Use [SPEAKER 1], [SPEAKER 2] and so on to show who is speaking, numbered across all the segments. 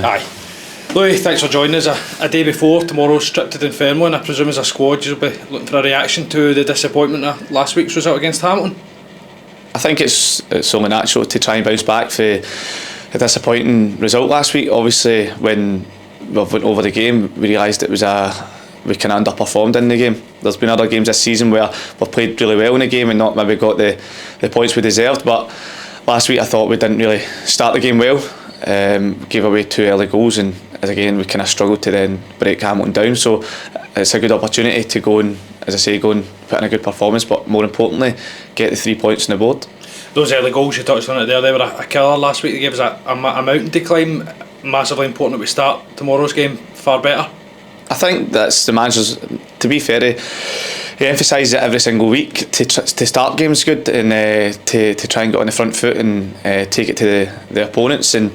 [SPEAKER 1] Aye. Louis, thanks for joining us a day before tomorrow's trip to Dunfermline. I presume as a squad you'll be looking for a reaction to the disappointment of last week's result against Hamilton.
[SPEAKER 2] I think it's only natural to try and bounce back for a disappointing result last week. Obviously, when we went over the game, we realised we kind of underperformed in the game. There's been other games this season where we've played really well in the game and not maybe got the points we deserved. But last week I thought we didn't really start the game well. Gave away 2 early goals, and as again we kind of struggled to then break Hamilton down. So it's a good opportunity to go and, as I say, go and put in a good performance, but more importantly, get the 3 points on the board.
[SPEAKER 1] Those early goals, you touched on it there, they were a killer last week. They gave us a mountain to climb. Massively important that we start tomorrow's game far better.
[SPEAKER 2] I think that's the manager's, to be fair, he emphasises it every single week to start games good and to try and get on the front foot and take it to the opponents. And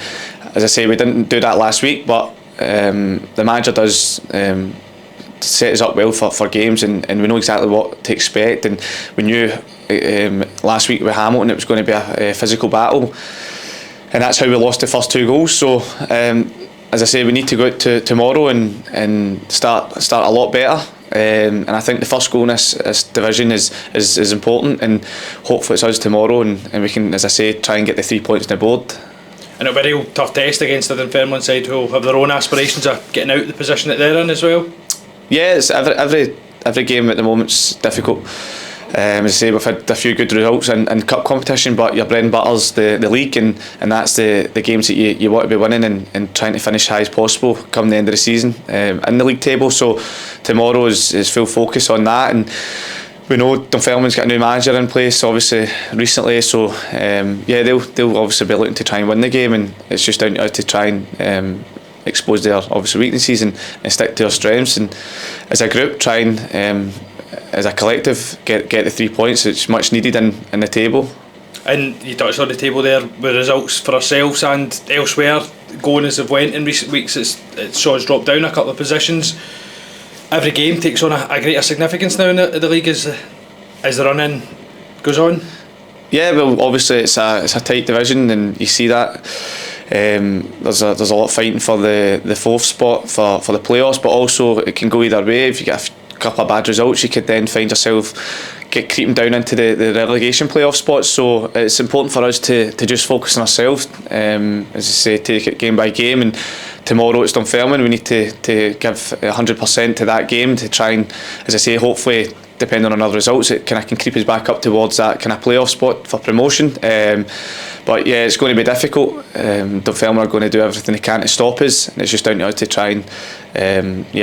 [SPEAKER 2] as I say, we didn't do that last week, but the manager does set us up well for games, and we know exactly what to expect. And we knew last week with Hamilton it was going to be a physical battle, and that's how we lost the first 2 goals. So as I say, we need to go out to tomorrow and start a lot better. And I think the first goal in this division is important, and hopefully it's us tomorrow, and we can, as I say, try and get the 3 points on the board.
[SPEAKER 1] And it'll be a real tough test against the Dunfermline side, who will have their own aspirations of getting out of the position that they're in as well.
[SPEAKER 2] Yeah, it's every game at the moment's difficult. As I say, we've had a few good results in cup competition, but your bread and butter's the league, and that's the games that you want to be winning and trying to finish high as possible come the end of the season in the league table. So tomorrow is full focus on that, and we know Dunfermline's got a new manager in place obviously recently, so yeah, they'll obviously be looking to try and win the game, and it's just down to us to try and expose their obviously weaknesses and stick to our strengths, and as a group try and as a collective get the 3 points. It's much needed in the table.
[SPEAKER 1] And you touched on the table there with results for ourselves and elsewhere going as they've went in recent weeks. It saw us drop down a couple of positions. Every game takes on a greater significance now in the league as the run-in goes on. Yeah,
[SPEAKER 2] well, obviously it's a tight division, and you see that. There's a lot of fighting for the 4th spot for the playoffs, but also it can go either way. If you get a couple of bad results, you could then find yourself creeping down into the relegation playoff spots. So it's important for us to just focus on ourselves, as I say, take it game by game. And tomorrow it's Dunfermline, we need to give 100% to that game to try and, as I say, hopefully depending on other results, it can creep us back up towards that kind of playoff spot for promotion. But yeah, it's going to be difficult. Dunfermline are going to do everything they can to stop us, and it's just down to us to try and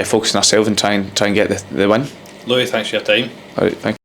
[SPEAKER 2] focus on ourselves and try and get the win.
[SPEAKER 1] Louis, thanks for your time.
[SPEAKER 2] All right, thank you.